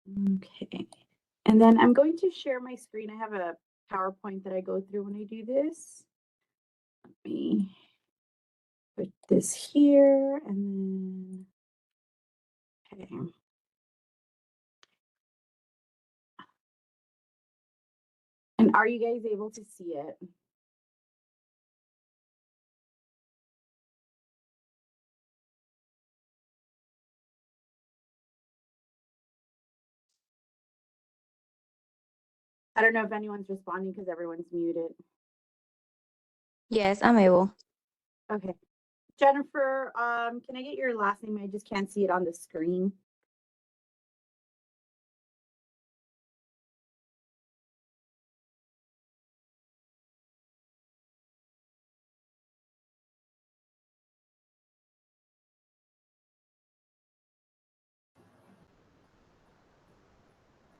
Okay. And then I'm going to share my screen. I have a PowerPoint that I go through when I do this. Let me put this here and then, okay. And are you guys able to see it? I don't know if anyone's responding because everyone's muted. Yes, I'm able. Okay. Jennifer, can I get your last name? I just can't see it on the screen.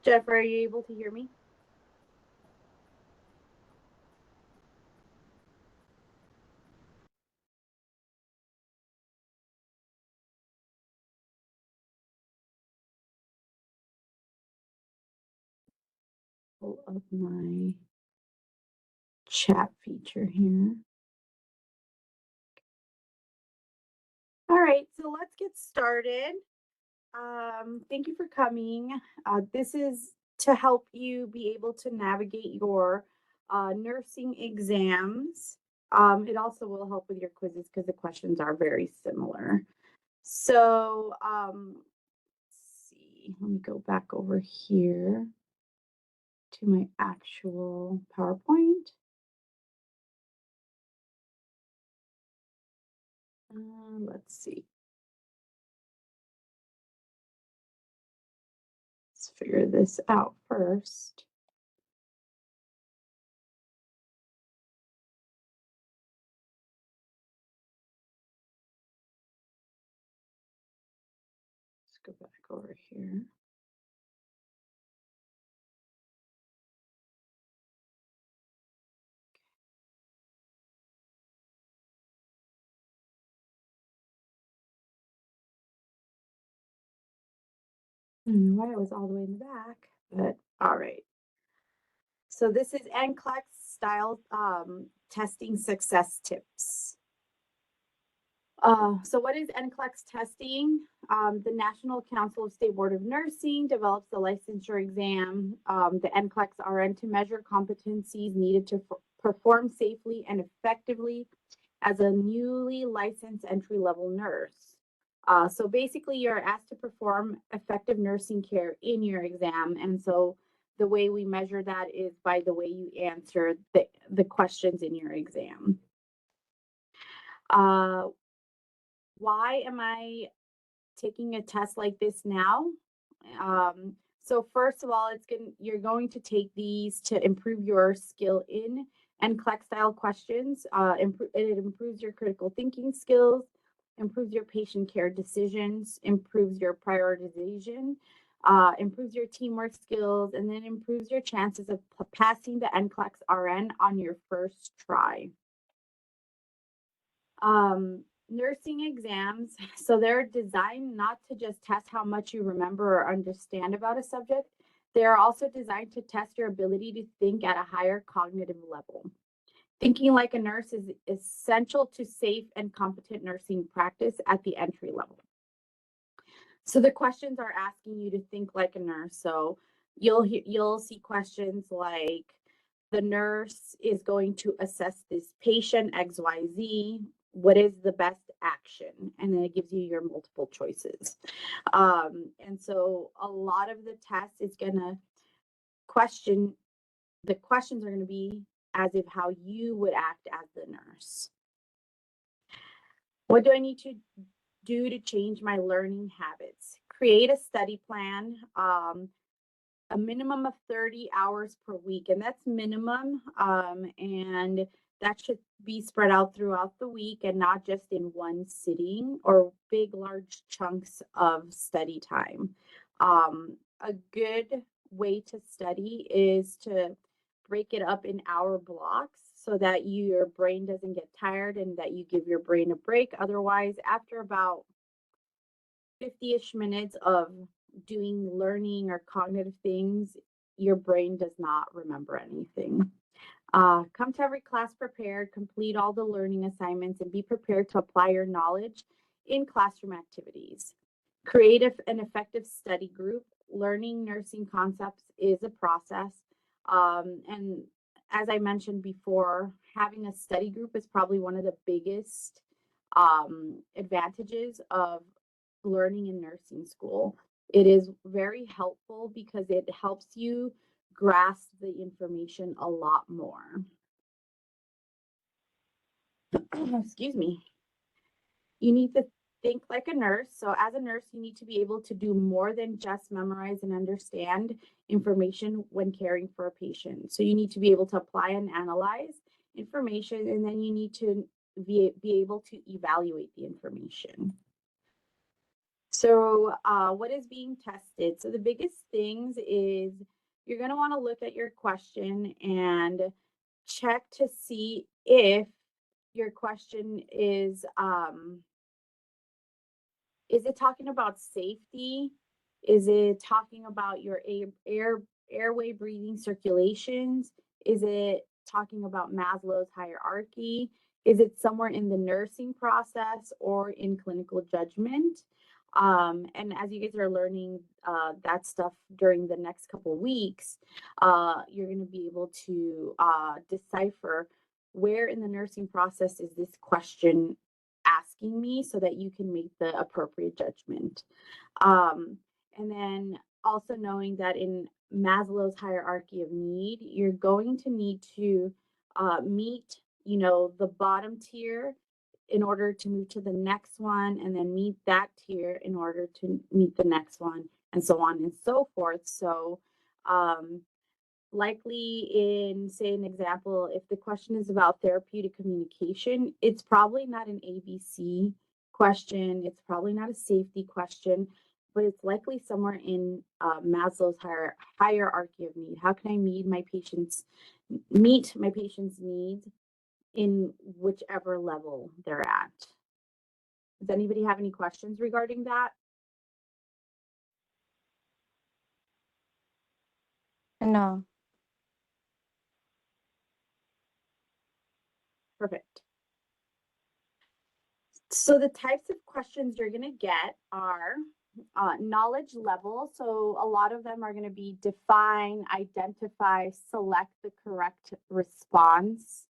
Jennifer, are you able to hear me? Pull up my chat feature here. All right, so let's get started. Thank you for coming. This is to help you be able to navigate your nursing exams. It also will help with your quizzes because the questions are very similar. So let's see, let me go back over here to my actual PowerPoint. Let's see. Let's figure this out first. Let's go back over here. I don't know why it was all the way in the back, but all right. So this is NCLEX style testing success tips. So what is NCLEX testing? The National Council of State Board of Nursing develops the licensure exam, the NCLEX RN, to measure competencies needed to perform safely and effectively as a newly licensed entry-level nurse. So basically, you're asked to perform effective nursing care in your exam. And so the way we measure that is by the way you answer the questions in your exam. Why am I taking a test like this now? So first of all, you're going to take these to improve your skill in NCLEX style questions. It improves your critical thinking skills, improves your patient care decisions, improves your prioritization, improves your teamwork skills, and then improves your chances of passing the NCLEX RN on your first try. Nursing exams, so they're designed not to just test how much you remember or understand about a subject. They're also designed to test your ability to think at a higher cognitive level. Thinking like a nurse is essential to safe and competent nursing practice at the entry level. So the questions are asking you to think like a nurse. So you'll see questions like, the nurse is going to assess this patient XYZ. What is the best action? And then it gives you your multiple choices. And so a lot of the test is going to the questions are going to be as if how you would act as the nurse. What do I need to do to change my learning habits? Create a study plan, a minimum of 30 hours per week, and that's minimum. And that should be spread out throughout the week and not just in one sitting or big, large chunks of study time. A good way to study is to break it up in hour blocks so that your brain doesn't get tired and that you give your brain a break. Otherwise, after about 50-ish minutes of doing learning or cognitive things, your brain does not remember anything. Come to every class prepared, complete all the learning assignments, and be prepared to apply your knowledge in classroom activities. Create an effective study group. Learning nursing concepts is a process. And as I mentioned before, having a study group is probably one of the biggest advantages of learning in nursing school. It is very helpful because it helps you grasp the information a lot more. Excuse me. You need to think like a nurse. So as a nurse, you need to be able to do more than just memorize and understand information when caring for a patient. So you need to be able to apply and analyze information, and then you need to be able to evaluate the information. So what is being tested? So the biggest things is you're going to want to look at your question and check to see if your question is it talking about safety? Is it talking about your airway breathing circulations? Is it talking about Maslow's hierarchy? Is it somewhere in the nursing process or in clinical judgment? And as you guys are learning that stuff during the next couple of weeks, you're going to be able to decipher where in the nursing process is this question asking me, so that you can make the appropriate judgment. And then also knowing that in Maslow's hierarchy of need, you're going to need to meet, the bottom tier in order to move to the next one, and then meet that tier in order to meet the next one, and so on and so forth. So likely in, say, an example, if the question is about therapeutic communication, it's probably not an ABC question. It's probably not a safety question, but it's likely somewhere in Maslow's hierarchy of need. How can I meet my patient's needs in whichever level they're at? Does anybody have any questions regarding that? No. Perfect. So the types of questions you're going to get are knowledge level. So a lot of them are going to be define, identify, select the correct response.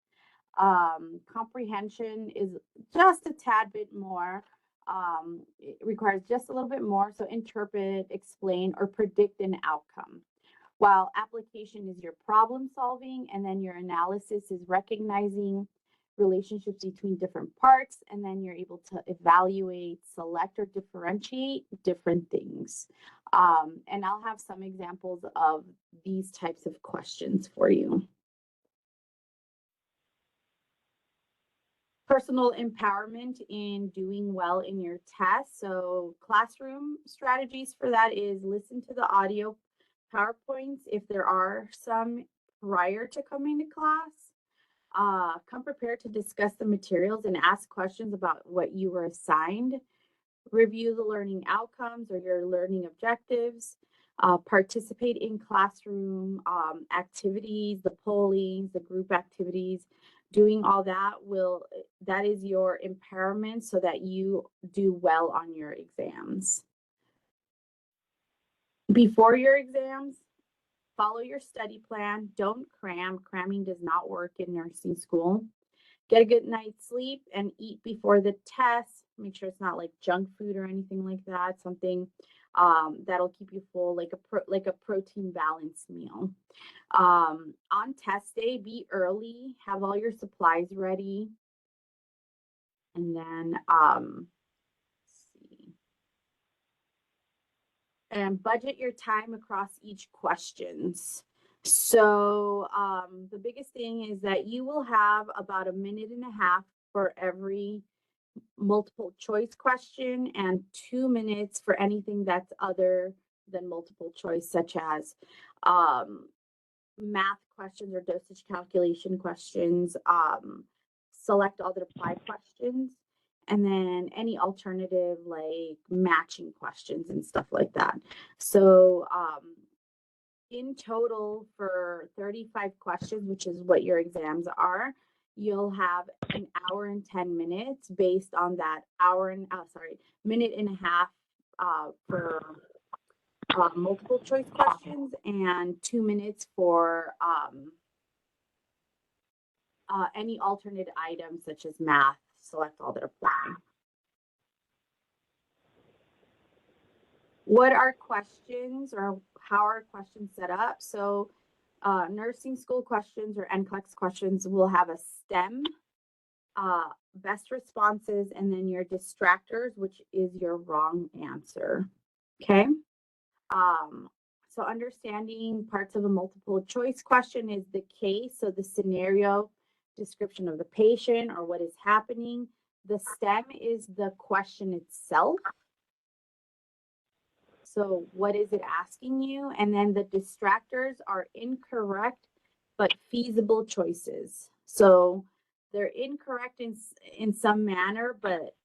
Comprehension is just a tad bit more. It requires just a little bit more. So interpret, explain, or predict an outcome. While application is your problem solving, and then your analysis is recognizing relationships between different parts, and then you're able to evaluate, select, or differentiate different things. And I'll have some examples of these types of questions for you. Personal empowerment in doing well in your test. So classroom strategies for that is listen to the audio PowerPoints if there are some prior to coming to class. Come prepared to discuss the materials and ask questions about what you were assigned. Review the learning outcomes or your learning objectives. Participate in classroom activities, the pollings, the group activities. Doing all that is your empowerment so that you do well on your exams. Before your exams, follow your study plan. Don't cram. Cramming does not work in nursing school. Get a good night's sleep and eat before the test. Make sure it's not like junk food or anything like that. Something that'll keep you full, like a protein balanced meal. On test day, be early. Have all your supplies ready. And then and budget your time across each questions. So the biggest thing is that you will have about 1.5 minutes for every multiple choice question and 2 minutes for anything that's other than multiple choice, such as math questions or dosage calculation questions, select all the apply questions. and then any alternative like matching questions and stuff like that. So in total for 35 questions, which is what your exams are, you'll have an hour and 10 minutes based on that minute and a half for multiple choice questions and 2 minutes for any alternate items such as math, select all that apply. What are questions, or how are questions set up? So nursing school questions or NCLEX questions will have a STEM, best responses, and then your distractors, which is your wrong answer. Okay. So understanding parts of a multiple choice question is the case. So the scenario, description of the patient or what is happening. The STEM is the question itself. So what is it asking you? And then the distractors are incorrect, but feasible choices. So they're incorrect in some manner, but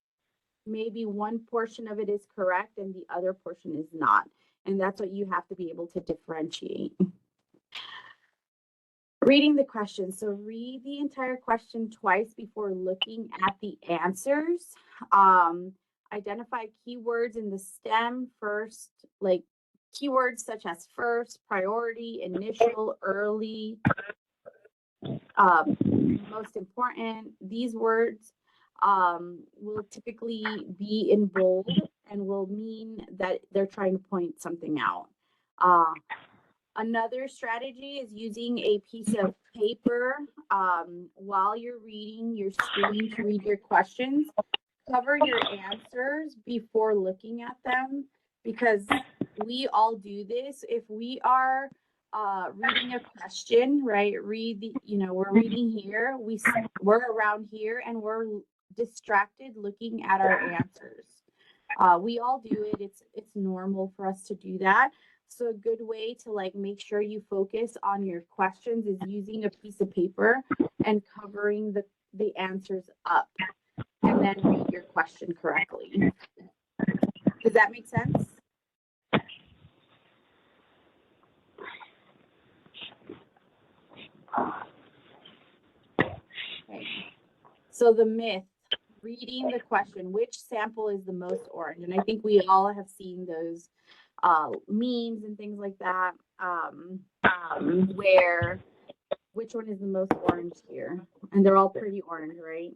maybe one portion of it is correct and the other portion is not. And that's what you have to be able to differentiate. Reading the question. So read the entire question twice before looking at the answers. Identify keywords in the STEM first, like keywords such as first, priority, initial, early, most important. These words will typically be in bold and will mean that they're trying to point something out. Another strategy is using a piece of paper while you're reading your screen to read your questions. Cover your answers before looking at them, because we all do this. If we are reading a question, right? We're reading here, we're around here and we're distracted looking at our answers. We all do it. It's normal for us to do that. So a good way to like make sure you focus on your questions is using a piece of paper and covering the answers up, and then read your question correctly. Does that make sense? Okay. So the myth, reading the question, which sample is the most orange? And I think we all have seen those memes and things like that, where which one is the most orange here? And they're all pretty orange, right?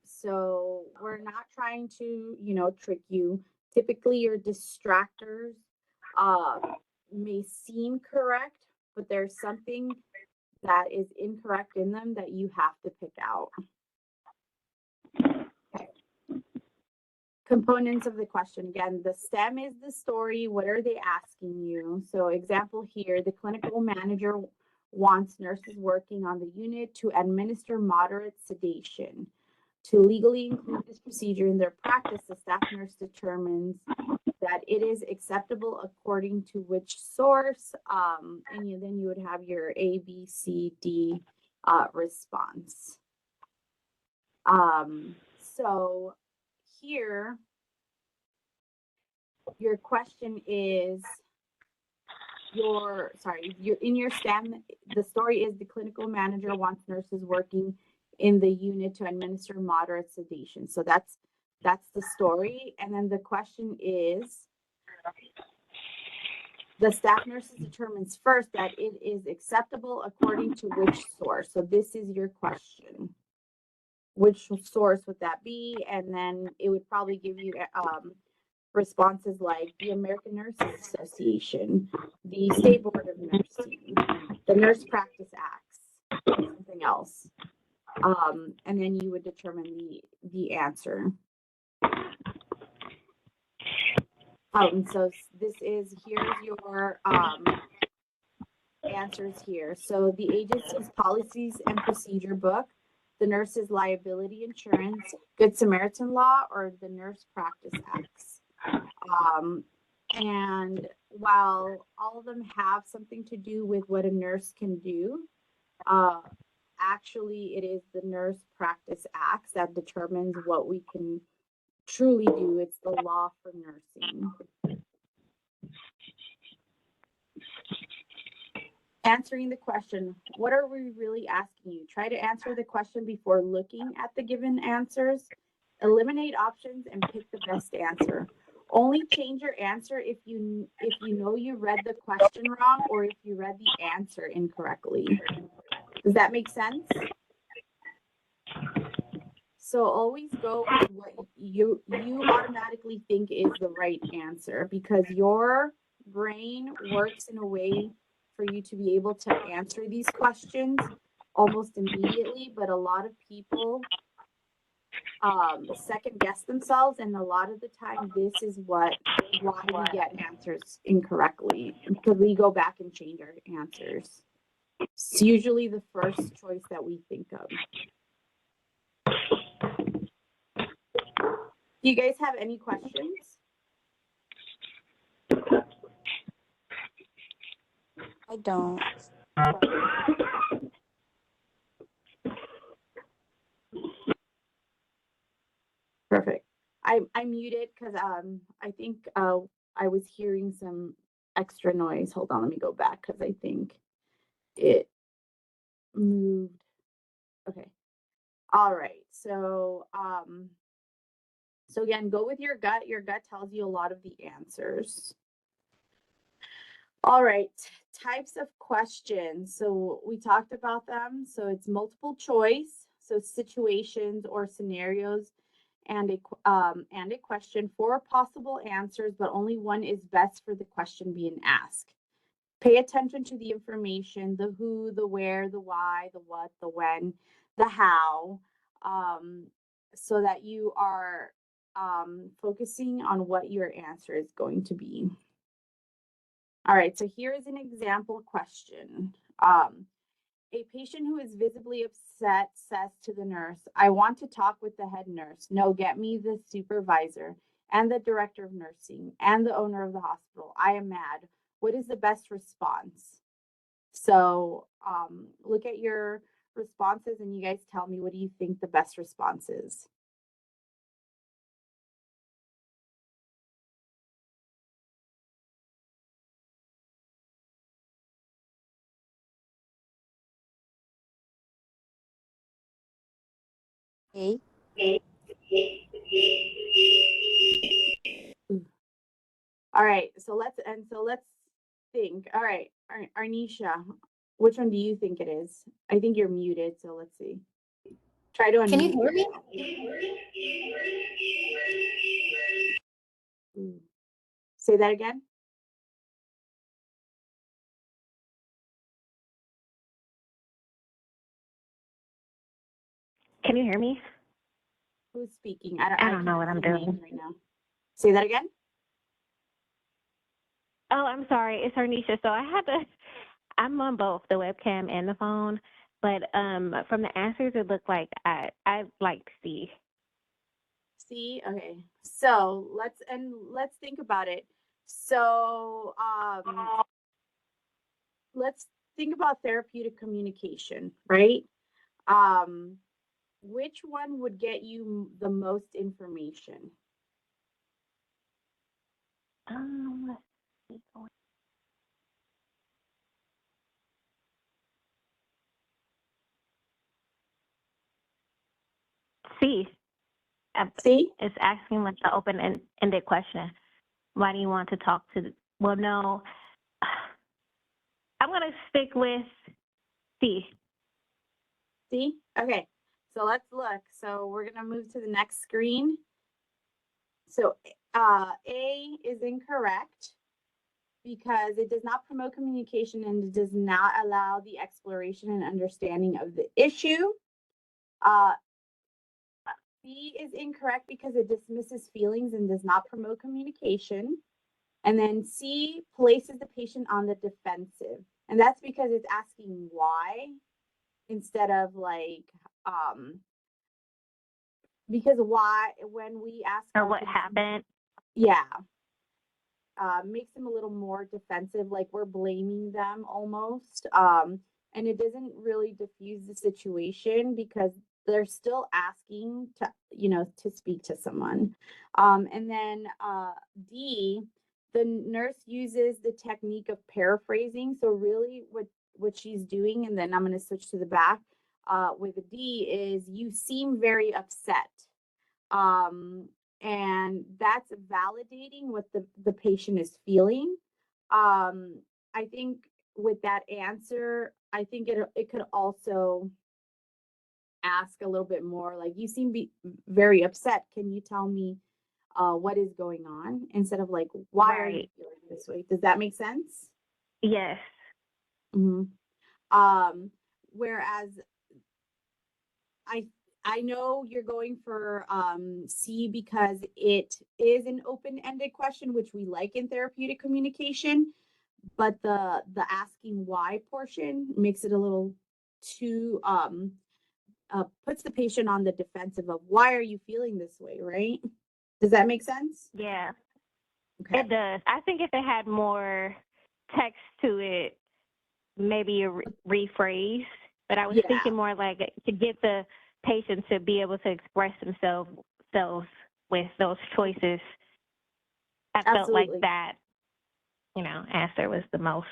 So we're not trying to, trick you. Typically your distractors may seem correct, but there's something that is incorrect in them that you have to pick out. Okay. Components of the question. Again, the STEM is the story. What are they asking you? So example here, the clinical manager wants nurses working on the unit to administer moderate sedation. To legally include this procedure in their practice, the staff nurse determines that it is acceptable according to which source, and then you would have your A, B, C, D response. So here, your question is, you're in your STEM, the story is the clinical manager wants nurses working in the unit to administer moderate sedation. So that's the story. And then the question is, the staff nurse determines first that it is acceptable according to which source. So this is your question. Which source would that be? And then it would probably give you responses like the American Nurses Association, the State Board of Nursing, the Nurse Practice Acts, something else. And then you would determine the answer. So here's your answers here. So the agency's policies and procedure book, the nurse's liability insurance, Good Samaritan law, or the Nurse Practice Acts. And while all of them have something to do with what a nurse can do, actually it is the Nurse Practice Acts that determines what we can truly do. It's the law for nursing. Answering the question, what are we really asking you? Try to answer the question before looking at the given answers. Eliminate options and pick the best answer. Only change your answer if you know you read the question wrong or if you read the answer incorrectly. Does that make sense? So always go with what you automatically think is the right answer, because your brain works in a way for you to be able to answer these questions almost immediately, but a lot of people second guess themselves, and a lot of the time this is why we get answers incorrectly, because we go back and change our answers. It's usually the first choice that we think of. Do you guys have any questions? I don't. Perfect. I muted because I think I was hearing some extra noise. Hold on, let me go back because I think it moved. Okay. All right. So so again, go with your gut. Your gut tells you a lot of the answers. All right, types of questions. So we talked about them. So it's multiple choice, so situations or scenarios, and a question, 4 possible answers, but only one is best for the question being asked. Pay attention to the information, the who, the where, the why, the what, the when, the how, so that you are focusing on what your answer is going to be. All right, so here is an example question. A patient who is visibly upset says to the nurse, I want to talk with the head nurse. No, get me the supervisor and the director of nursing and the owner of the hospital. I am mad. What is the best response? So look at your responses and you guys tell me, what do you think the best response is? A. All right, so let's think. All right, Arnisha, which one do you think it is? I think you're muted, so let's see. Try to unmute. Can you hear me? Say that again. Can you hear me? Who's speaking? I don't know what I'm doing right now. Say that again. Oh, I'm sorry. It's Arnisha. So I'm on both the webcam and the phone, but from the answers, it looked like I liked C. C, okay. So let's think about it. So let's think about therapeutic communication, right? Which one would get you the most information? Let's see. C. C? It's asking like the open-ended question. Why do you want to talk to? Well, no. I'm gonna stick with C. C? Okay. So let's look. So we're gonna move to the next screen. So A is incorrect because it does not promote communication and it does not allow the exploration and understanding of the issue. B is incorrect because it dismisses feelings and does not promote communication. And then C places the patient on the defensive. And that's because it's asking why instead of like, because why, when we ask Or what happened? Yeah. Makes them a little more defensive, like we're blaming them almost. and it doesn't really diffuse the situation because they're still asking to, to speak to someone. And then D, the nurse uses the technique of paraphrasing. So really what she's doing, and then I'm going to switch to the back with a D, is you seem very upset. And that's validating what the patient is feeling. I think with that answer, I think it could also ask a little bit more, like, you seem very upset. Can you tell me what is going on? Instead of like, why are you Right. feeling this way? Does that make sense? Yes. hmm Whereas I I know you're going for C because it is an open-ended question, which we like in therapeutic communication, but the asking why portion makes it a little too puts the patient on the defensive of why are you feeling this way, right? Does that make sense? Yeah, Okay. it does. I think if it had more text to it, maybe a rephrase. But I was Yeah, thinking more like to get the patient to be able to express themselves with those choices. I felt like absolutely. that, answer was the most.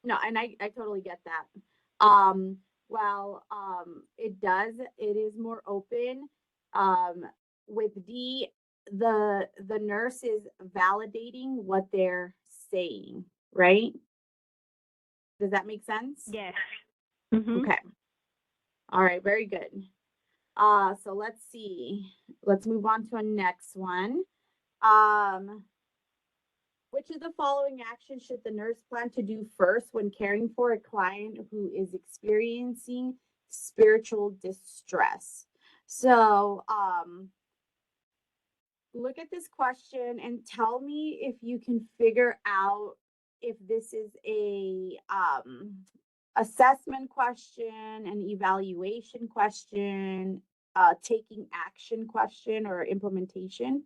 No, and I totally get that. Well, it is more open. Um, with D, the nurse is validating what they're saying, right? Does that make sense? Yes. Mhm. Okay. All right, very good. So let's see. Let's move on to a next one. Um, which of the following actions should the nurse plan to do first when caring for a client who is experiencing spiritual distress? So, look at this question and tell me if you can figure out if this is a assessment question, an evaluation question, taking action question, or implementation.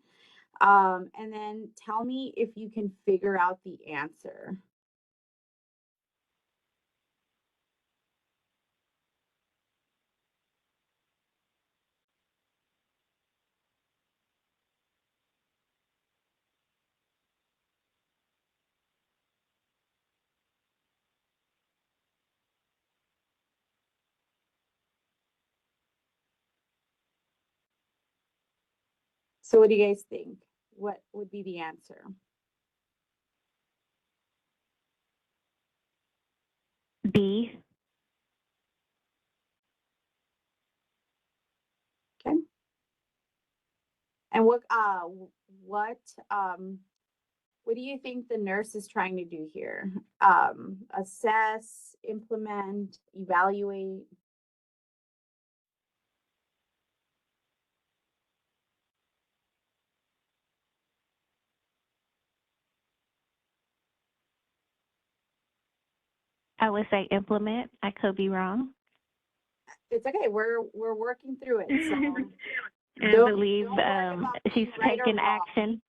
And then tell me if you can figure out the answer. So what do you guys think? What would be the answer? B. Okay. And what um what do you think the nurse is trying to do here? Assess, implement, evaluate? I would say implement. I could be wrong. It's okay. We're working through it. So I don't believe don't worry about she's being right or taking wrong. action.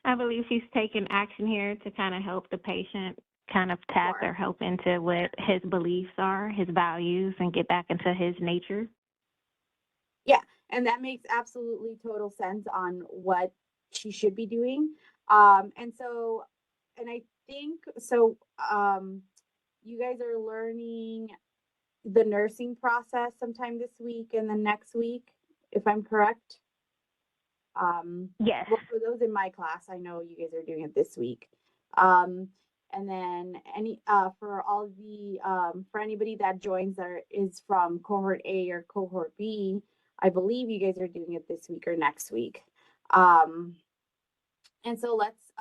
I believe she's taking action here to kind of help the patient kind of tap Sure. or help into what his beliefs are, his values, and get back into his nature. Yeah, and that makes absolutely total sense on what she should be doing. And so, and I think so. You guys are learning the nursing process sometime this week and then next week, if I'm correct. Yes. Well, for those in my class, I know you guys are doing it this week. Um, and then for all the for anybody that joins that is from cohort A or cohort B, I believe you guys are doing it this week or next week. Um, and so let's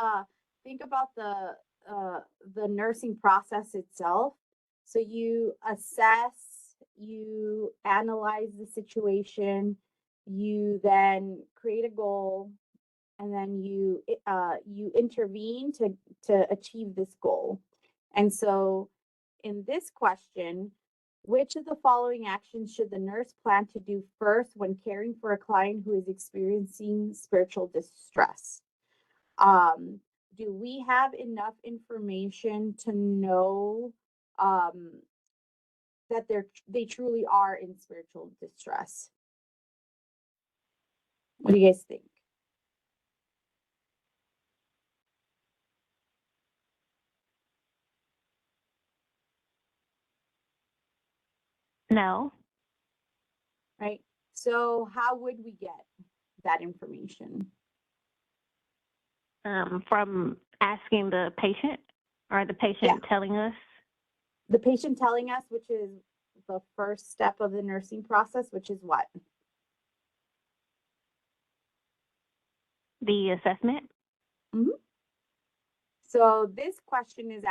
think about the nursing process itself. So you assess, you analyze the situation, you then create a goal, and then you intervene to achieve this goal. And so in this question, which of the following actions should the nurse plan to do first when caring for a client who is experiencing spiritual distress? Um, do we have enough information to know that they truly are in spiritual distress? What do you guys think? No. Right? So how would we get that information? From asking the patient or the patient Yeah. telling us. The patient telling us, which is the first step of the nursing process, which is what? The assessment. Mm-hmm. So this question is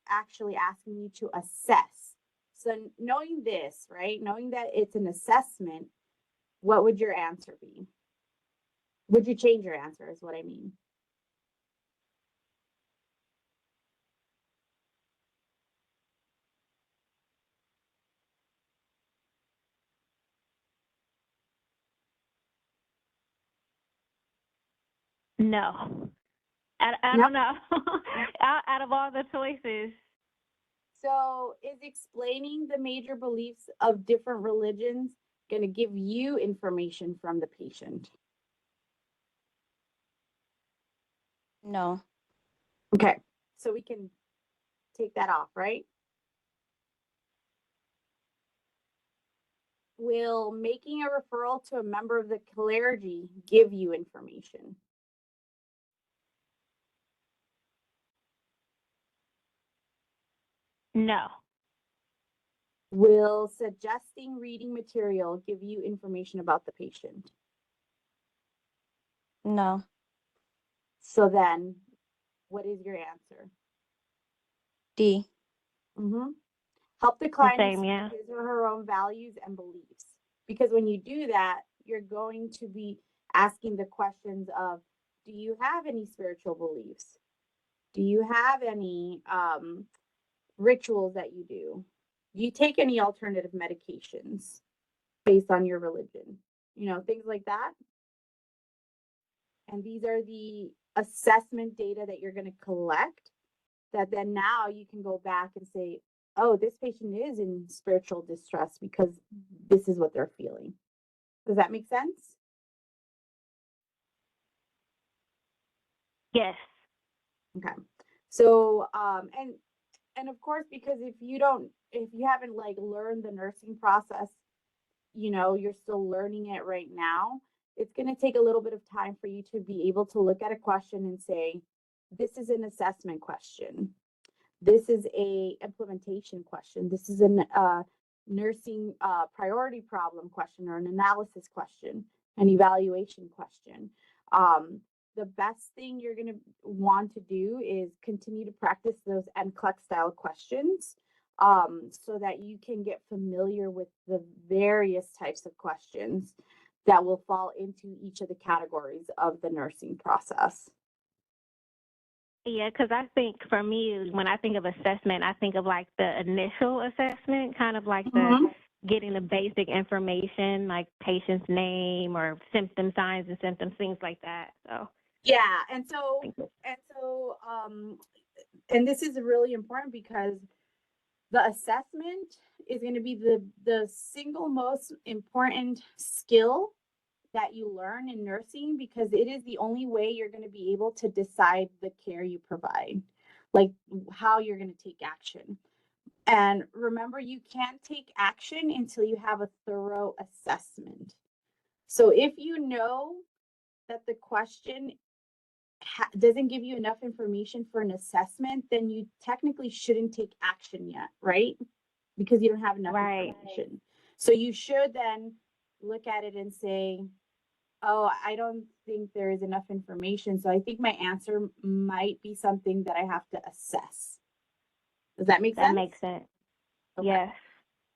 actually asking you to assess. So knowing this, right, knowing that it's an assessment, what would your answer be? Would you change your answer is what I mean. No. I No. don't know. Out of all the choices. So is explaining the major beliefs of different religions going to give you information from the patient? No. Okay. So we can take that off, right? Will making a referral to a member of the clergy give you information? No. Will suggesting reading material give you information about the patient? No. So then, what is your answer? D. Mm-hmm. Help the The client same, express yeah. his or her own values and beliefs. Because when you do that, you're going to be asking the questions of, do you have any spiritual beliefs? Do you have any rituals that you do? Do you take any alternative medications based on your religion? You know, things like that. And these are the assessment data that you're going to collect that then now you can go back and say, oh, this patient is in spiritual distress because this is what they're feeling. Does that make sense? Yes. Okay. So, and of course, because if you haven't like learned the nursing process, you know, you're still learning it right now, it's going to take a little bit of time for you to be able to look at a question and say, this is an assessment question. This is a implementation question. This is a nursing priority problem question or an analysis question, an evaluation question. The best thing you're going to want to do is continue to practice those NCLEX style questions so that you can get familiar with the various types of questions that will fall into each of the categories of the nursing process. Yeah, because I think for me, when I think of assessment, I think of like the initial assessment, kind of like the getting the basic information, like patient's name or symptom signs and symptoms, things like that. So yeah, and this is really important because the assessment is going to be the single most important skill that you learn in nursing because it is the only way you're going to be able to decide the care you provide, like how you're going to take action. And remember, you can't take action until you have a thorough assessment. So if you know that the question doesn't give you enough information for an assessment, then you technically shouldn't take action yet, right? Because you don't have enough information. So you should then look at it and say, oh, I don't think there is enough information. So I think my answer might be something that I have to assess. Does that make sense? That makes sense. Okay. Yes.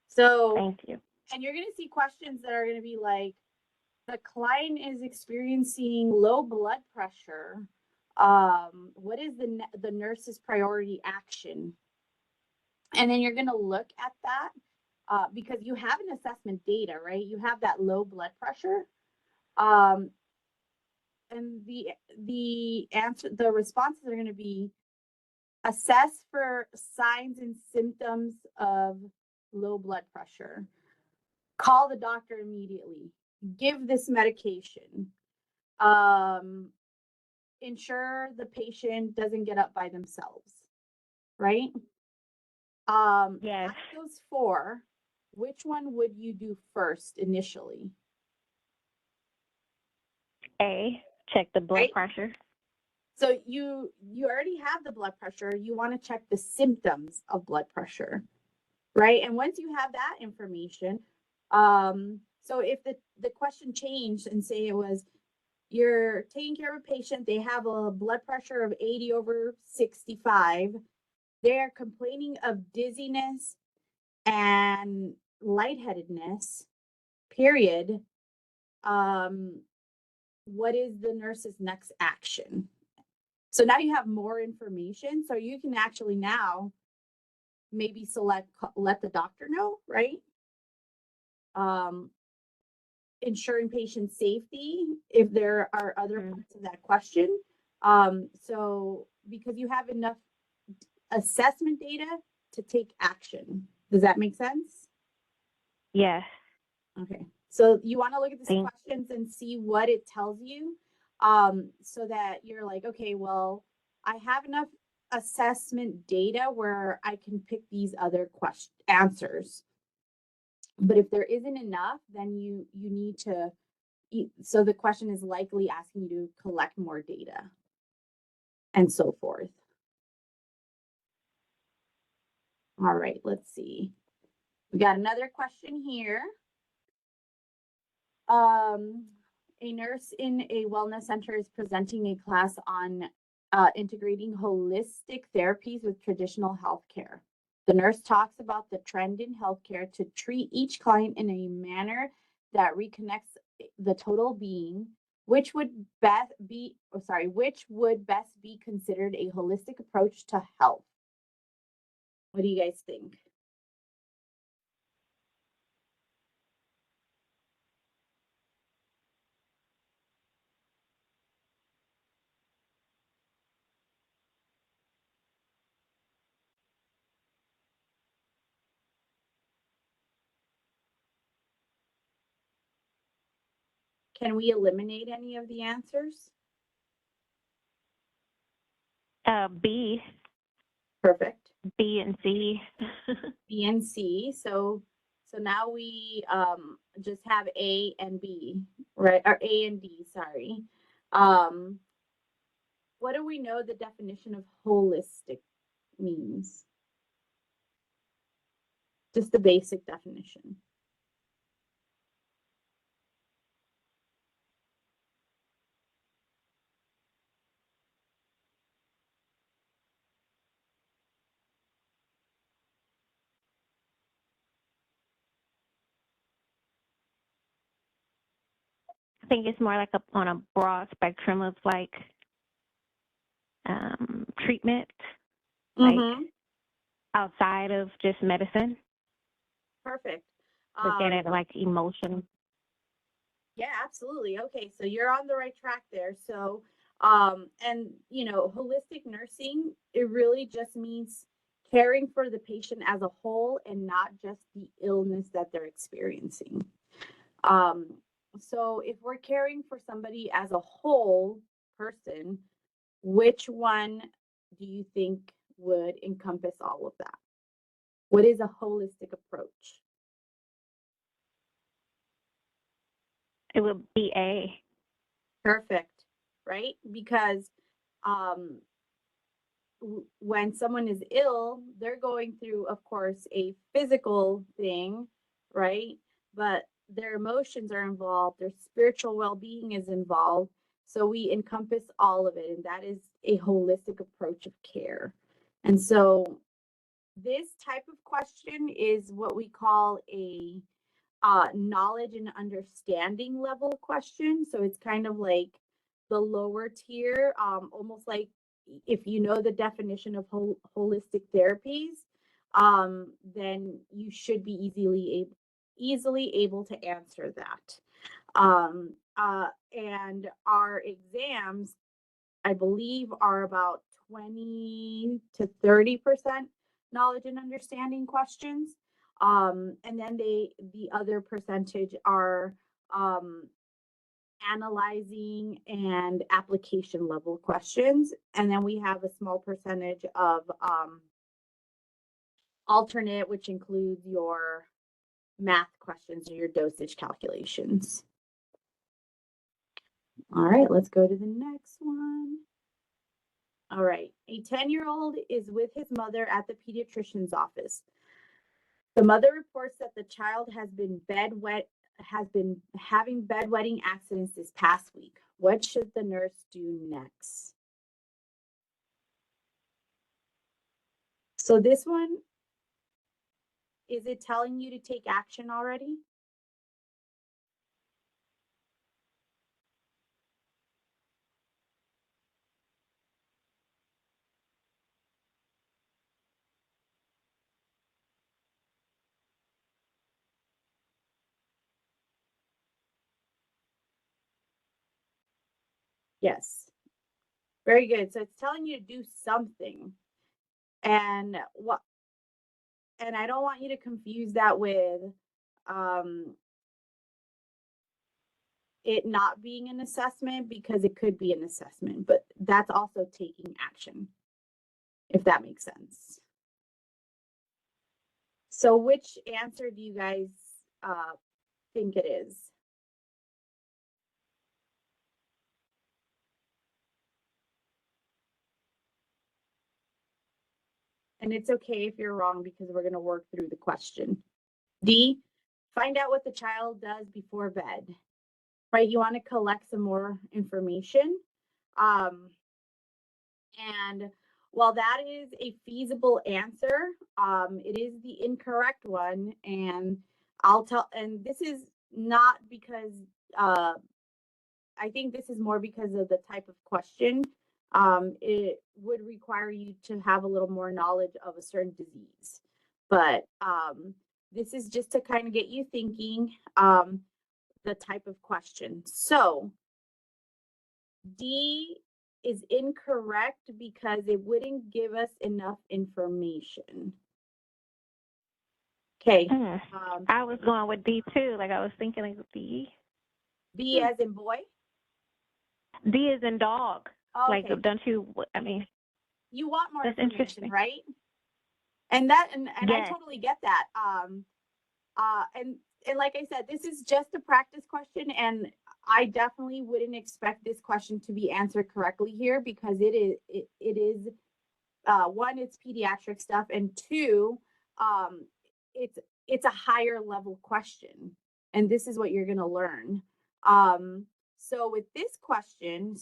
So, thank you. and you're going to see questions that are going to be like, the client is experiencing low blood pressure. What is the nurse's priority action? And then you're going to look at that because you have an assessment data, right? You have that low blood pressure. and the responses are going to be assess for signs and symptoms of low blood pressure, call the doctor immediately, give this medication, ensure the patient doesn't get up by themselves, right? Yes. Out of those four, which one would you do first initially? A, check the blood Right. pressure. So you already have the blood pressure. You want to check the symptoms of blood pressure, right? And once you have that information, so if the question changed and say it was you're taking care of a patient, they have a blood pressure of 80/65, they're complaining of dizziness and lightheadedness, period. What is the nurse's next action? So now you have more information, so you can actually now maybe let the doctor know, right? Ensuring patient safety if there are other parts of that question. So because you have enough assessment data to take action. Does that make sense? Yes. Okay. So you want to look at these Thank- questions and see what it tells you, so that you're like, okay, well, I have enough assessment data where I can pick these other answers. But if there isn't enough, then you need to. So the question is likely asking you to collect more data, and so forth. All right, let's see. We got another question here. A nurse in a wellness center is presenting a class on integrating holistic therapies with traditional healthcare. The nurse talks about the trend in healthcare to treat each client in a manner that reconnects the total being, which would best be considered a holistic approach to health. What do you guys think? Can we eliminate any of the answers? B, Perfect. B and C. B and C. So now we just have A and B, right? Or A and D, sorry. What do we know the definition of holistic means? Just the basic definition. I think it's more like on a broad spectrum of like treatment, like outside of just medicine. Perfect. Looking at like emotion. Yeah, absolutely. Okay, so you're on the right track there. So, and holistic nursing, it really just means caring for the patient as a whole and not just the illness that they're experiencing. So if we're caring for somebody as a whole person, which one do you think would encompass all of that? What is a holistic approach? It would be A. Perfect, right? Because um, when someone is ill, they're going through, of course, a physical thing, right? But their emotions are involved, their spiritual well being is involved. So we encompass all of it, and that is a holistic approach of care. And so this type of question is what we call a knowledge and understanding level question. So it's kind of like the lower tier, almost like if you know the definition of holistic therapies, then you should be easily able to answer that. And our exams, I believe, are about 20 to 30% knowledge and understanding questions. And then the other percentage are analyzing and application level questions. And then we have a small percentage of alternate, which includes your math questions or your dosage calculations. All right, let's go to the next one. All right, a 10-year-old is with his mother at the pediatrician's office. The mother reports that the child has been having bedwetting accidents this past week. What should the nurse do next? So this one, is it telling you to take action already? Yes. Very good. So it's telling you to do something. And I don't want you to confuse that with it not being an assessment, because it could be an assessment, but that's also taking action, if that makes sense. So which answer do you guys think it is? And it's okay if you're wrong, because we're going to work through the question. D, find out what the child does before bed, right? You want to collect some more information. And while that is a feasible answer, it is the incorrect one. And and this is not because, I think this is more because of the type of question. It would require you to have a little more knowledge of a certain disease. But this is just to kind of get you thinking the type of question. So D is incorrect because it wouldn't give us enough information. Okay. I was going with D too. Like, I was thinking like D. B as in boy? D is in dog. Okay. Like, don't you, I mean. You want more That's information, interesting. right? And that, and Yes. I totally get that. And like I said, this is just a practice question, and I definitely wouldn't expect this question to be answered correctly here, because it is one, it's pediatric stuff, and two, it's a higher level question, and this is what you're going to learn. So with this question,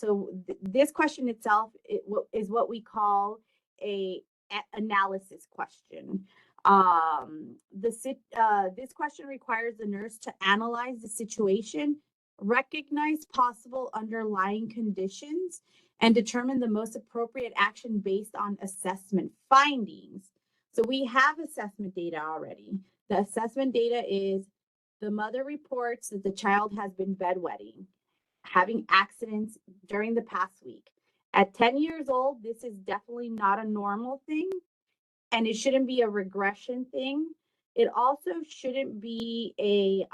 this question itself is what we call a analysis question. This question requires the nurse to analyze the situation, recognize possible underlying conditions, and determine the most appropriate action based on assessment findings. So we have assessment data already. The assessment data is the mother reports that the child has been bedwetting, having accidents during the past week. At 10 years old, this is definitely not a normal thing, and it shouldn't be a regression thing. It also shouldn't be the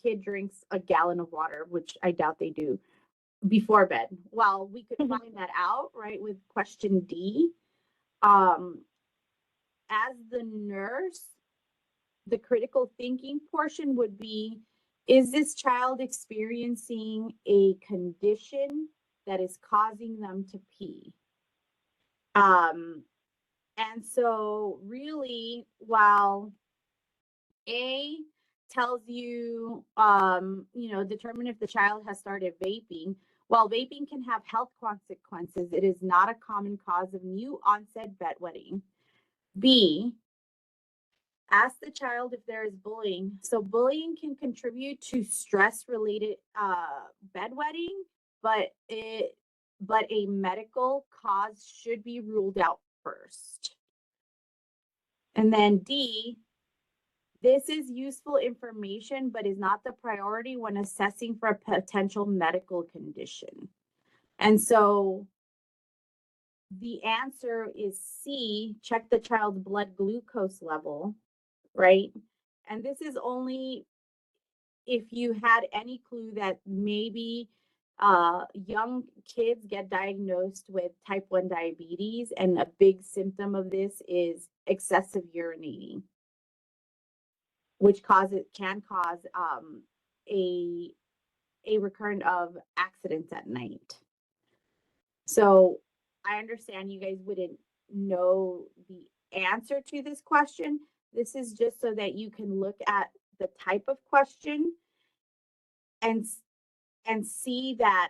kid drinks a gallon of water, which I doubt they do, before bed. Well, we could find that out, right, with question D. As the nurse, the critical thinking portion would be, is this child experiencing a condition that is causing them to pee? And so really, while A tells you, determine if the child has started vaping, while vaping can have health consequences, it is not a common cause of new onset bedwetting. B, ask the child if there is bullying. So bullying can contribute to stress-related bedwetting, but a medical cause should be ruled out first. And then D, This is useful information, but is not the priority when assessing for a potential medical condition. And so the answer is C, check the child's blood glucose level, right? And this is only if you had any clue that maybe young kids get diagnosed with type 1 diabetes, and a big symptom of this is excessive urinating, which can cause a recurrence of accidents at night. So I understand you guys wouldn't know the answer to this question. This is just so that you can look at the type of question and see that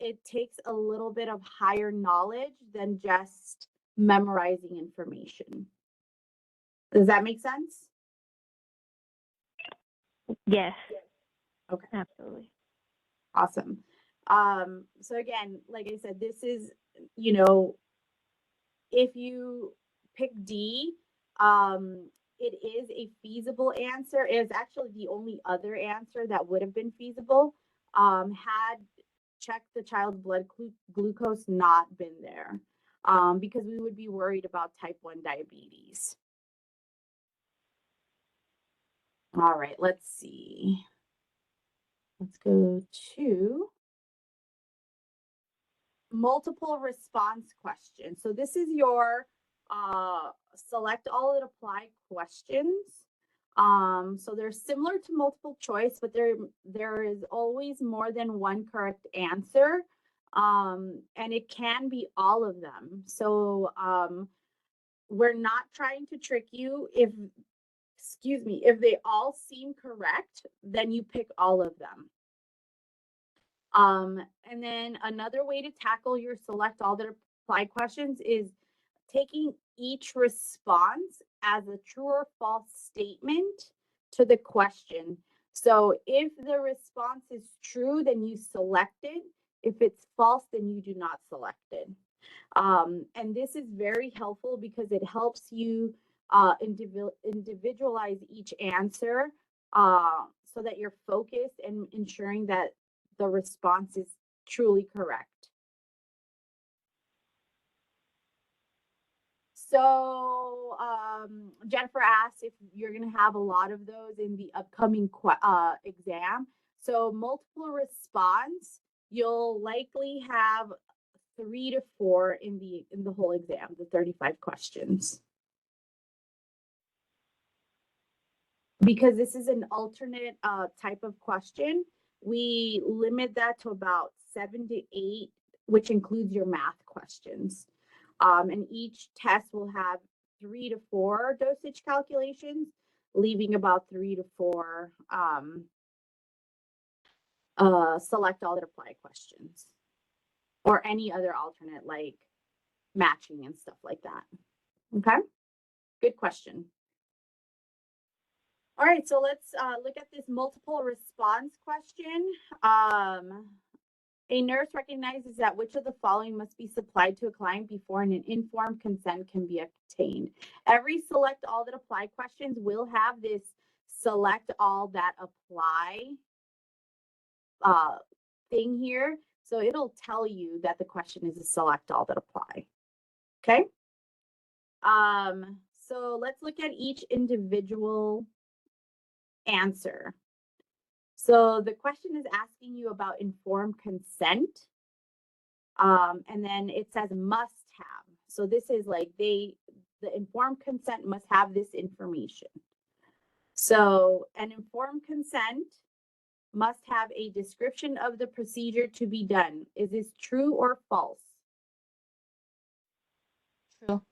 it takes a little bit of higher knowledge than just memorizing information. Does that make sense? Yes. Okay. Absolutely. Awesome. So again, like I said, this is, you know, if you pick D, it is a feasible answer. It is actually the only other answer that would have been feasible had check the child's blood glucose not been there, because we would be worried about type 1 diabetes. All right, let's see. Let's go to multiple response question. So this is your select all that apply questions. So they're similar to multiple choice, but there is always more than one correct answer. And it can be all of them. So we're not trying to trick you. If they all seem correct, then you pick all of them. And then another way to tackle your select all that apply questions is taking each response as a true or false statement to the question. So if the response is true, then you select it. If it's false, then you do not select it. And this is very helpful because it helps you individualize each answer so that you're focused and ensuring that the response is truly correct. So Jennifer asked if you're going to have a lot of those in the upcoming exam. So multiple response, you'll likely have 3 to 4 in the whole exam, the 35 questions. Because this is an alternate type of question, we limit that to about 7 to 8, which includes your math questions. And each test will have 3 to 4 dosage calculations, leaving about 3 to 4 select all that apply questions, or any other alternate like matching and stuff like that. Okay, good question. All right, so let's look at this multiple response question. A nurse recognizes that which of the following must be supplied to a client before an informed consent can be obtained. Every select all that apply questions will have this select all that apply thing here. So it'll tell you that the question is a select all that apply. Okay. So let's look at each individual answer. So the question is asking you about informed consent. And then it says must have. So this is like the informed consent must have this information. So an informed consent must have a description of the procedure to be done. Is this true or false? True.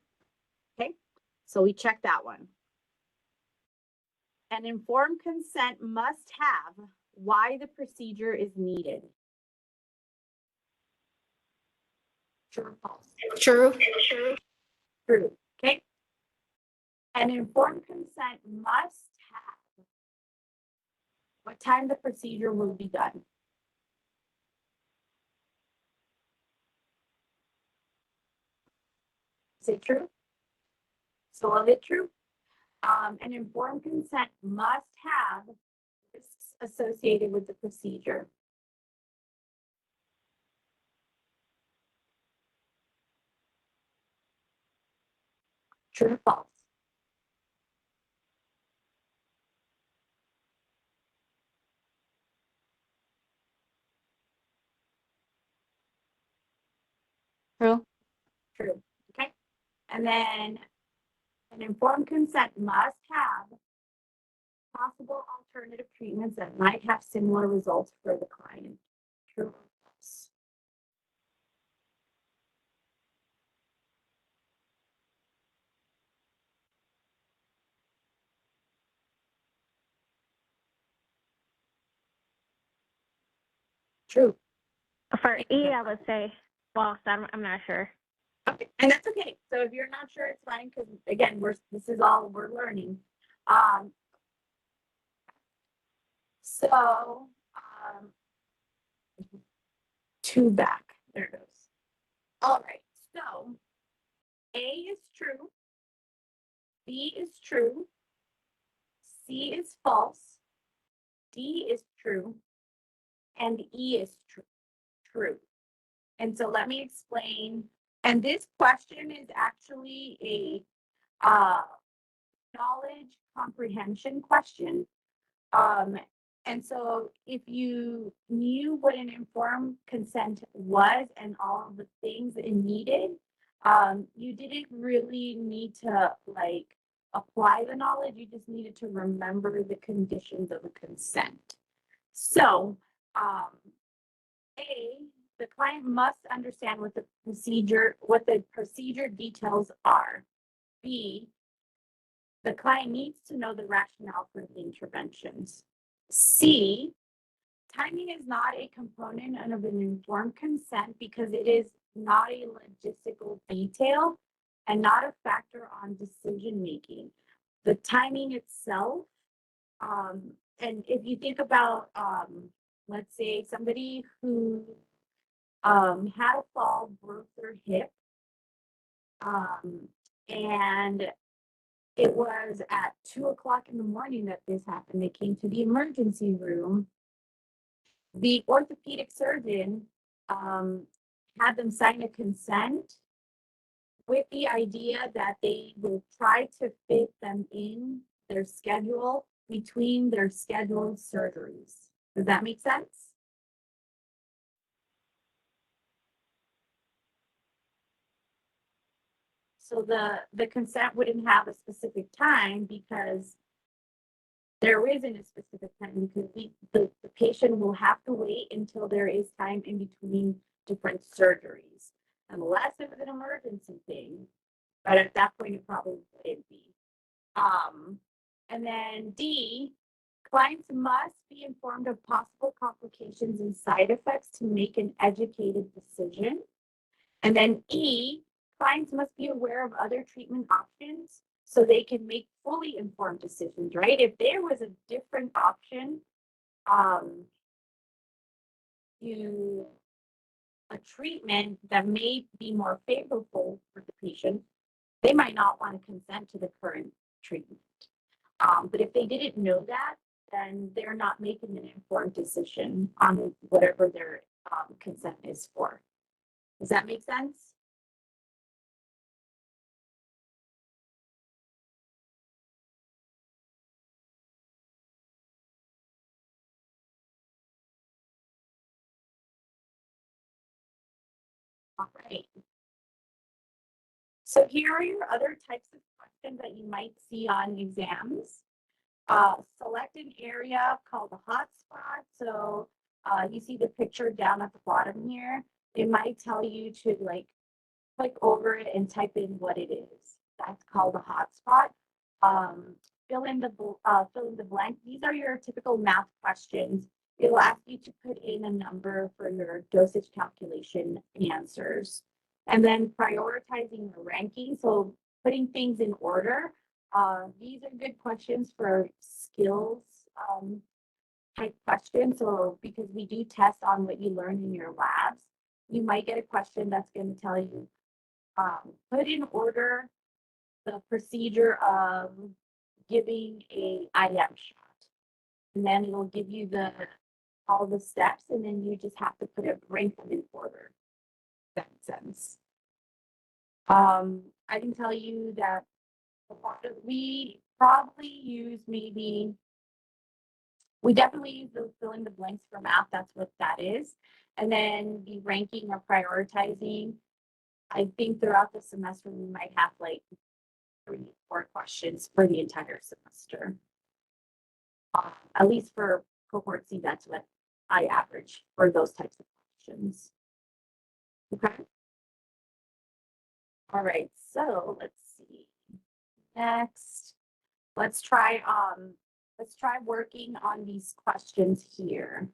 Okay, so we check that one. An informed consent must have why the procedure is needed. True or false? True. True. Okay. An informed consent must have what time the procedure will be done. Is it true? So is it true? An informed consent must have risks associated with the procedure. True or false? True. True. Okay. And then an informed consent must have possible alternative treatments that might have similar results for the client. True or false? True. For E, I would say false. I'm not sure. Okay, and that's okay. So if you're not sure, it's fine because again, this is all we're learning. Um, so two back. There it goes. All right. So A is true, B is true, C is false, D is true, and E is true. And so let me explain. And this question is actually a knowledge comprehension question. And so if you knew what an informed consent was and all of the things it needed, you didn't really need to like apply the knowledge. You just needed to remember the conditions of a consent. So, A, the client must understand what the procedure details are. B, the client needs to know the rationale for the interventions. C, timing is not a component of an informed consent because it is not a logistical detail and not a factor on decision making. The timing itself, and if you think about, let's say somebody who had a fall, broke their hip, and it was at 2 o'clock in the morning that this happened. They came to the emergency room. The orthopedic surgeon had them sign a consent with the idea that they will try to fit them in their schedule between their scheduled surgeries. Does that make sense? So the consent wouldn't have a specific time because there isn't a specific time because the patient will have to wait until there is time in between different surgeries, unless it was an emergency thing. But at that point, it probably wouldn't be. And then D, clients must be informed of possible complications and side effects to make an educated decision. And then E, clients must be aware of other treatment options so they can make fully informed decisions, right? If there was a different option to a treatment that may be more favorable for the patient, they might not want to consent to the current treatment. But if they didn't know that, then they're not making an informed decision on whatever their consent is for. Does that make sense? All right. So here are your other types of questions that you might see on exams. Select an area called a hotspot. So you see the picture down at the bottom here. It might tell you to like click over it and type in what it is. That's called a hotspot. Fill in the blank. These are your typical math questions. It'll ask you to put in a number for your dosage calculation answers. And then prioritizing the ranking. So putting things in order. These are good questions for skills type questions. So because we do test on what you learn in your labs, you might get a question that's going to tell you put in order the procedure of giving a IM shot. And then it'll give you all the steps, and then you just have to rank them in order. If that makes sense. I can tell you that we probably use we definitely use the fill in the blanks for math. That's what that is. And then the ranking or prioritizing. I think throughout the semester, we might have like 3 or 4 questions for the entire semester. At least for cohort C, that's what I average for those types of questions. Okay. All right, so let's see. Next, let's try working on these questions here.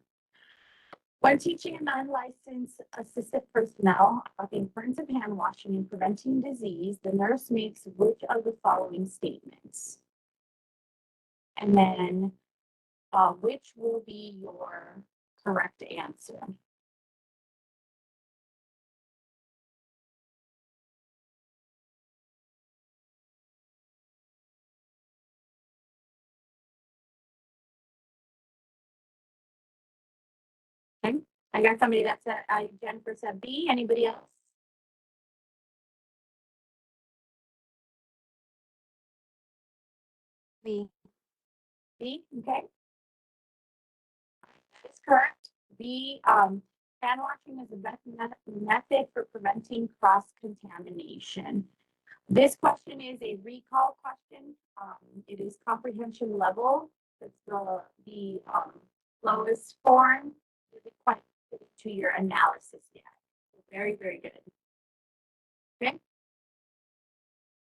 When teaching a non-licensed assistive personnel about the importance of hand washing and preventing disease, the nurse makes which of the following statements? And then which will be your correct answer? Okay, I got somebody that said, Jennifer said B. Anybody else? B. B, okay. That is correct. B, hand washing is a method for preventing cross-contamination. This question is a recall question. It is comprehension level. It's the lowest form. It's quite to your analysis yet. Very, very good. Okay. Let's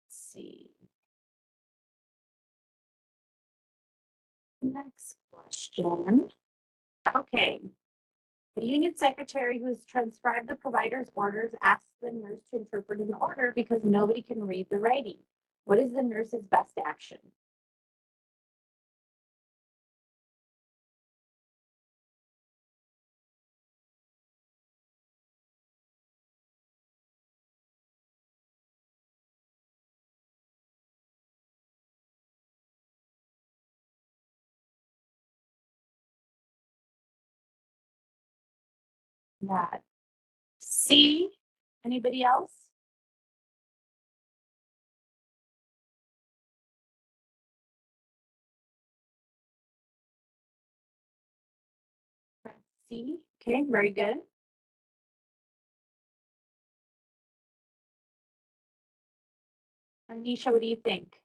see. Next question. Okay. The union secretary who has transcribed the provider's orders asks the nurse to interpret an order because nobody can read the writing. What is the nurse's best action? That C. Anybody else? C. Okay, very good. Anisha, what do you think?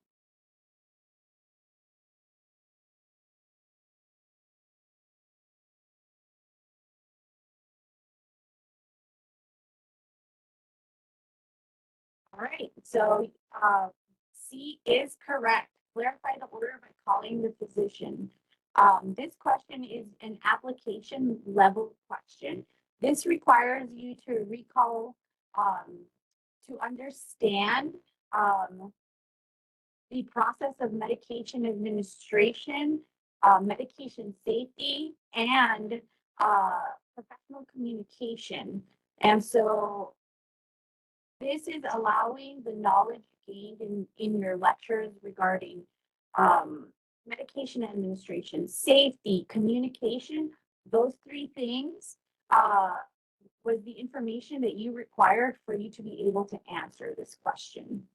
All right, so C is correct. Clarify the order by calling the physician. This question is an application level question. This requires you to recall, to understand the process of medication administration, medication safety, and professional communication. And so this is allowing the knowledge gained in your lectures regarding medication administration, safety, communication. Those 3 things was the information that you required for you to be able to answer this question.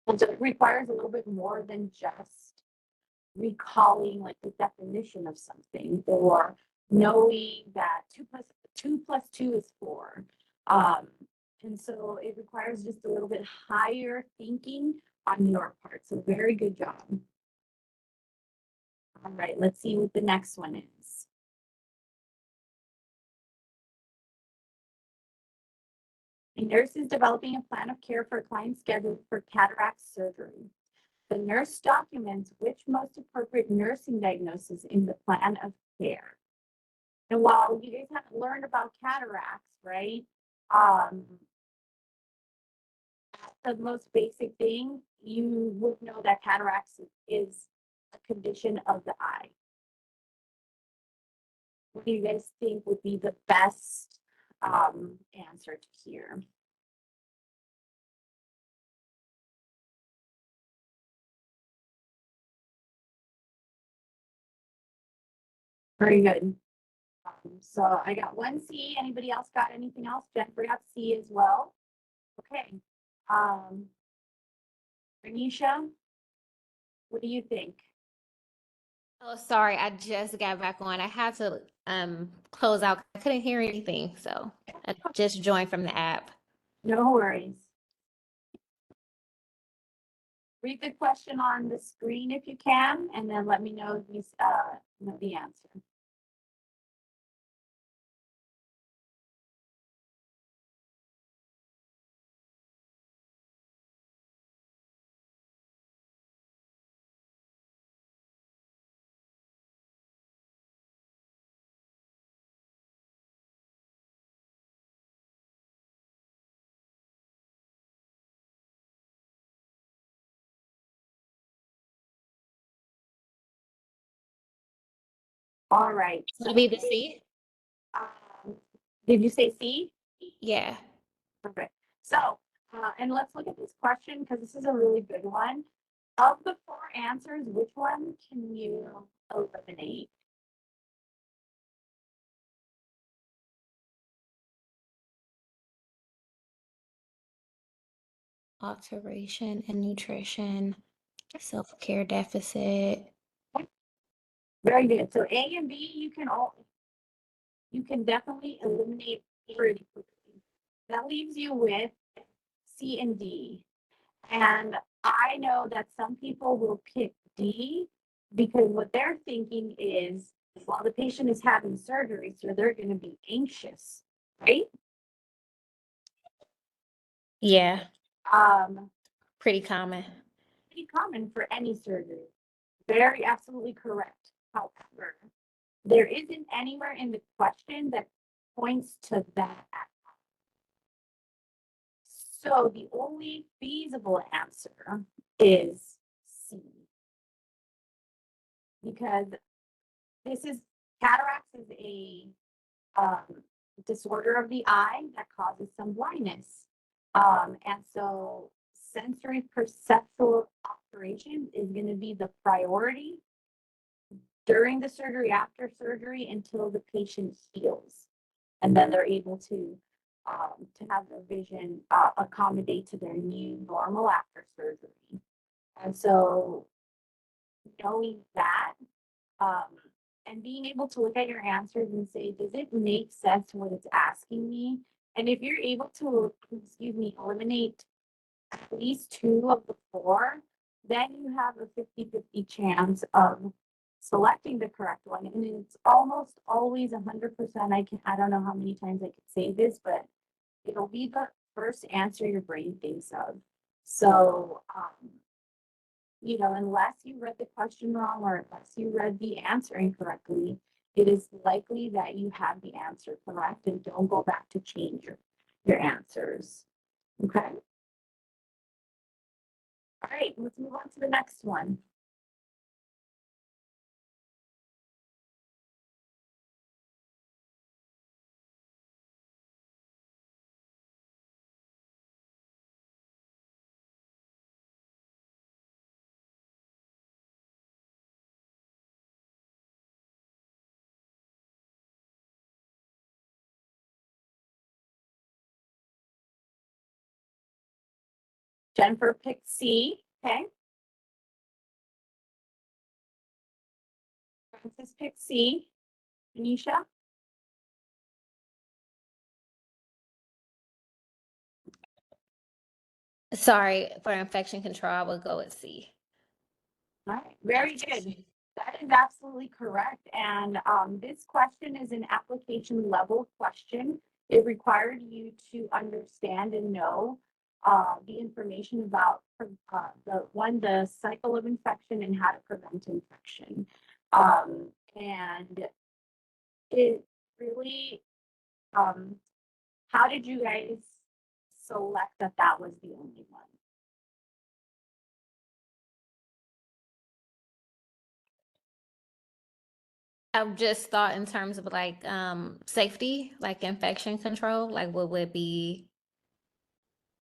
And so it requires a little bit more than just recalling like the definition of something or knowing that 2 plus 2 is 4. And so it requires just a little bit higher thinking on your part. So very good job. All right, let's see what the next one is. A nurse is developing a plan of care for a client scheduled for cataract surgery. The nurse documents which most appropriate nursing diagnosis in the plan of care. And while you guys haven't learned about cataracts, right? The most basic thing, you would know that cataracts is a condition of the eye. What do you guys think would be the best answer to here? Very good. So I got one C. Anybody else got anything else? Jennifer got C as well. Okay. Renisha, what do you think? Oh, sorry, I just got back on. I had to close out. I couldn't hear anything, so I just joined from the app. No worries. Read the question on the screen if you can, and then let me know if you know the answer. All right. Would it be the C? Um, did you say C? Yeah. Perfect. So, and let's look at this question because this is a really good one. Of the four answers, which one can you eliminate? Alteration in nutrition, self-care deficit. Very good. So A and B, you can definitely eliminate pretty quickly. That leaves you with C and D. And I know that some people will pick D because what they're thinking is, well, the patient is having surgery, so they're going to be anxious, right? Yeah, Um, pretty common. Pretty common for any surgery. Very absolutely correct. However, there isn't anywhere in the question that points to that. So the only feasible answer is C. Because this is cataracts is a disorder of the eye that causes some blindness. And so sensory perceptual alteration is going to be the priority during the surgery, after surgery, until the patient heals. And then they're able to have their vision accommodate to their new normal after surgery. And so knowing that um, and being able to look at your answers and say, does it make sense what it's asking me? And if you're able to, excuse me, eliminate at least two of the four, then you have a 50-50 chance of selecting the correct one. And it's almost always 100%. I don't know how many times I could say this, but it'll be the first answer your brain thinks of. So, unless you read the question wrong or unless you read the answer incorrectly, it is likely that you have the answer correct and don't go back to change your answers. Okay. All right, let's move on to the next one. Jennifer picked C. Okay. Francis picked C. Anisha? Sorry, for infection control, I would go with C. All right, very good. That is absolutely correct. And this question is an application level question. It required you to understand and know the information about the cycle of infection and how to prevent infection. And it really, how did you guys select that was the only one? I've just thought in terms of like safety, like infection control, like what would be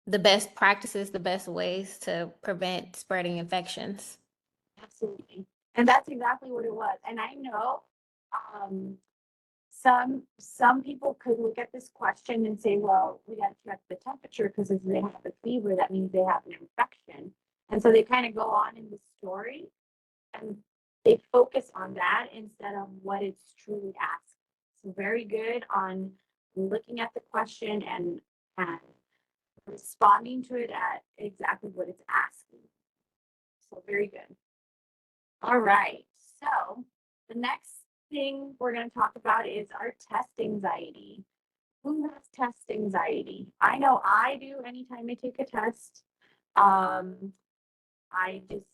the best practices, the best ways to prevent spreading infections. Absolutely. And that's exactly what it was. And I know Some people could look at this question and say, well, we got to check the temperature because if they have a fever, that means they have an infection. And so they kind of go on in the story and they focus on that instead of what it's truly asked. So very good on looking at the question and responding to it at exactly what it's asking. So very good. All right. So the next thing we're going to talk about is our test anxiety. Who has test anxiety? I know I do anytime I take a test. I just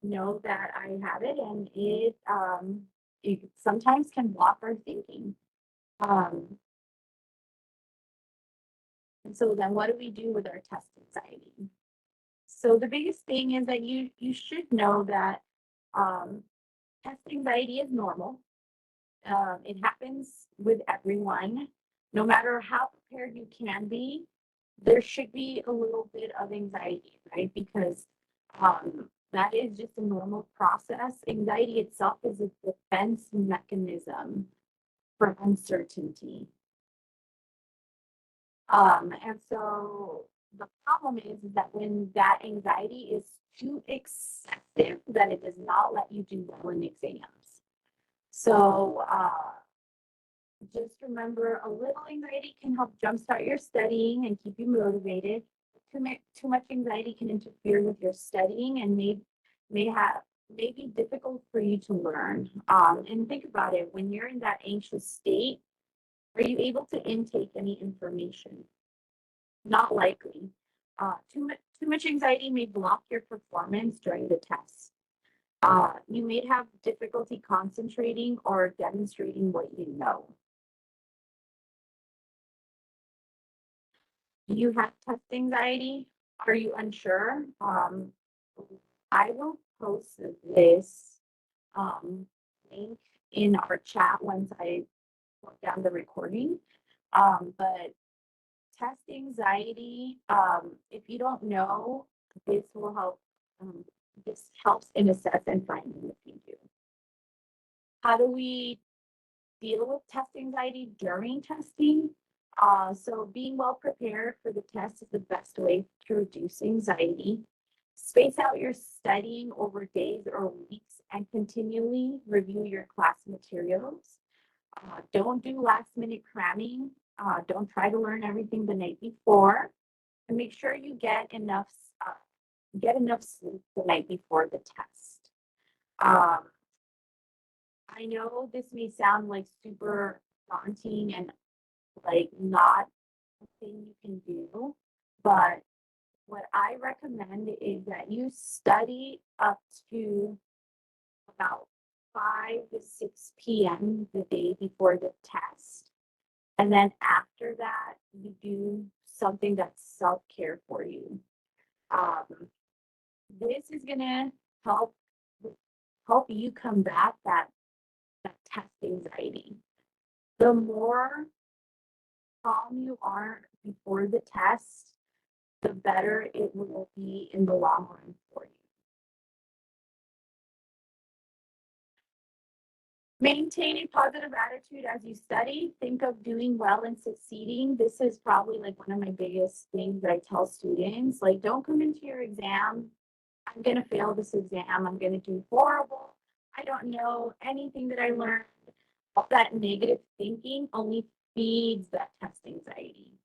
know that I have it and it sometimes can block our thinking. And so then what do we do with our test anxiety? So the biggest thing is that you should know that test anxiety is normal. It happens with everyone. No matter how prepared you can be, there should be a little bit of anxiety, right? Because that is just a normal process. Anxiety itself is a defense mechanism for uncertainty. And so the problem is that when that anxiety is too excessive, that it does not let you do well in exams. So just remember, a little anxiety can help jumpstart your studying and keep you motivated. Too much anxiety can interfere with your studying and may be difficult for you to learn. And think about it, when you're in that anxious state, are you able to intake any information? Not likely. Too much anxiety may block your performance during the test. You may have difficulty concentrating or demonstrating what you know. Do you have test anxiety? Are you unsure? I will post this link in our chat once I put down the recording. But test anxiety, if you don't know, this will help. This helps in assess and finding if you do. How do we deal with test anxiety during testing? So being well prepared for the test is the best way to reduce anxiety. Space out your studying over days or weeks and continually review your class materials. Don't do last minute cramming. Don't try to learn everything the night before. And make sure you get enough sleep the night before the test. I know this may sound like super daunting and like not a thing you can do, but what I recommend is that you study up to about 5 to 6 p.m. the day before the test. And then after that, you do something that's self-care for you. This is gonna help you combat that test anxiety. The more calm you are before the test, the better it will be in the long run for you. Maintain a positive attitude as you study. Think of doing well and succeeding. This is probably like one of my biggest things that I tell students. Like, don't come into your exam, I'm going to fail this exam. I'm going to do horrible. I don't know anything that I learned. All that negative thinking only feeds that test anxiety.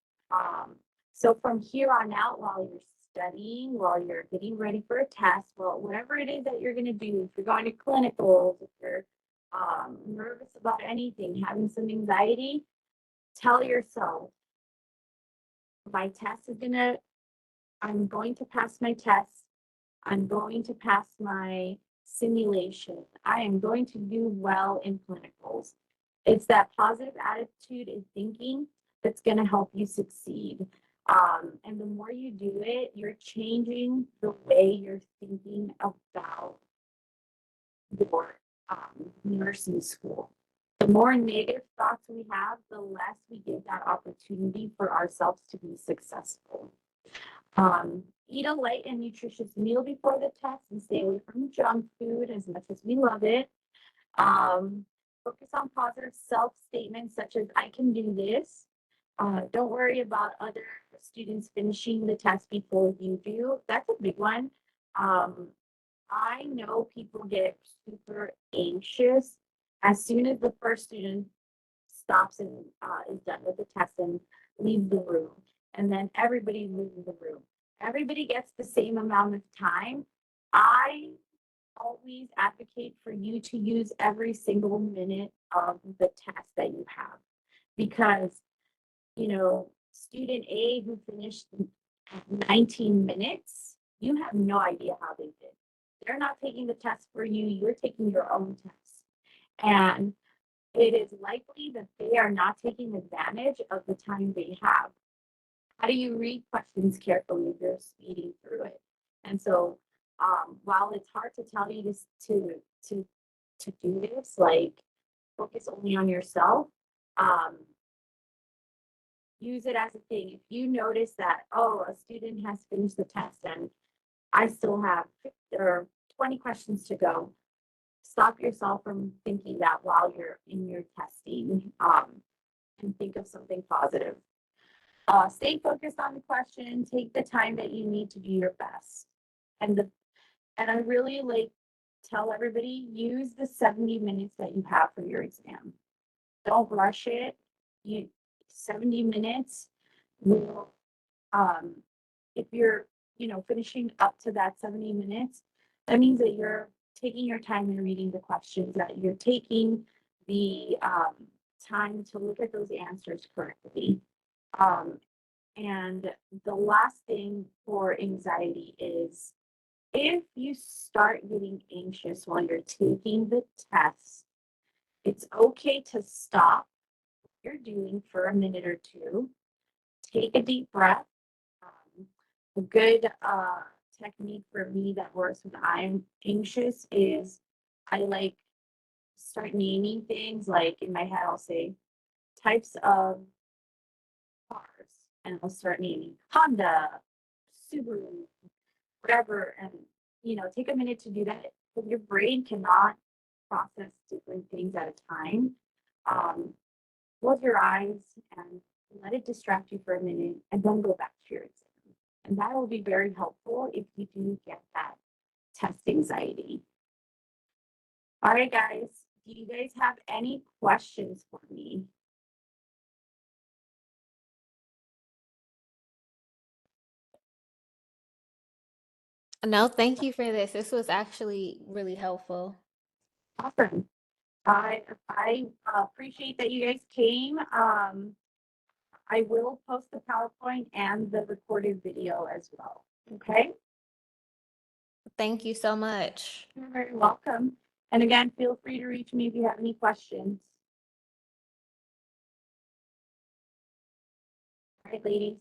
So from here on out, while you're studying, while you're getting ready for a test, well, whatever it is that you're going to do, if you're going to clinicals, if you're nervous about anything, having some anxiety, tell yourself, I'm going to pass my test. I'm going to pass my simulation. I am going to do well in clinicals. It's that positive attitude and thinking that's going to help you succeed. And the more you do it, you're changing the way you're thinking about your nursing school. The more negative thoughts we have, the less we give that opportunity for ourselves to be successful. Eat a light and nutritious meal before the test and stay away from junk food as much as we love it. Focus on positive self-statements such as I can do this. Don't worry about other students finishing the test before you do. That's a big one. I know people get super anxious as soon as the first student stops and is done with the test and leaves the room. And then everybody leaves the room. Everybody gets the same amount of time. I always advocate for you to use every single minute of the test that you have because, student A who finished 19 minutes, you have no idea how they did. They're not taking the test for you, you're taking your own test. And it is likely that they are not taking advantage of the time they have. How do you read questions carefully if you're speeding through it? And so, while it's hard to tell you to do this, like focus only on yourself, use it as a thing. If you notice that, oh, a student has finished the test and I still have 20 questions to go, stop yourself from thinking that while you're in your testing, and think of something positive. Stay focused on the question, take the time that you need to do your best. And I really tell everybody, use the 70 minutes that you have for your exam. Don't rush it. 70 minutes will, if you're, finishing up to that 70 minutes, that means that you're taking your time and reading the questions, that you're taking the time to look at those answers correctly. And the last thing for anxiety is if you start getting anxious while you're taking the test, it's okay to stop what you're doing for a minute or two, take a deep breath. A good technique for me that works when I'm anxious is I start naming things. Like in my head, I'll say types of cars, and I'll start naming Honda, Subaru, whatever, and take a minute to do that. But your brain cannot process different things at a time. Close your eyes and let it distract you for a minute, and then go back to your exam. And that will be very helpful if you do get that test anxiety. All right, guys. Do you guys have any questions for me? No, thank you for this. This was actually really helpful. Awesome. I appreciate that you guys came. I will post the PowerPoint and the recorded video as well. Okay. Thank you so much. You're very welcome. And again, feel free to reach me if you have any questions. All right, ladies.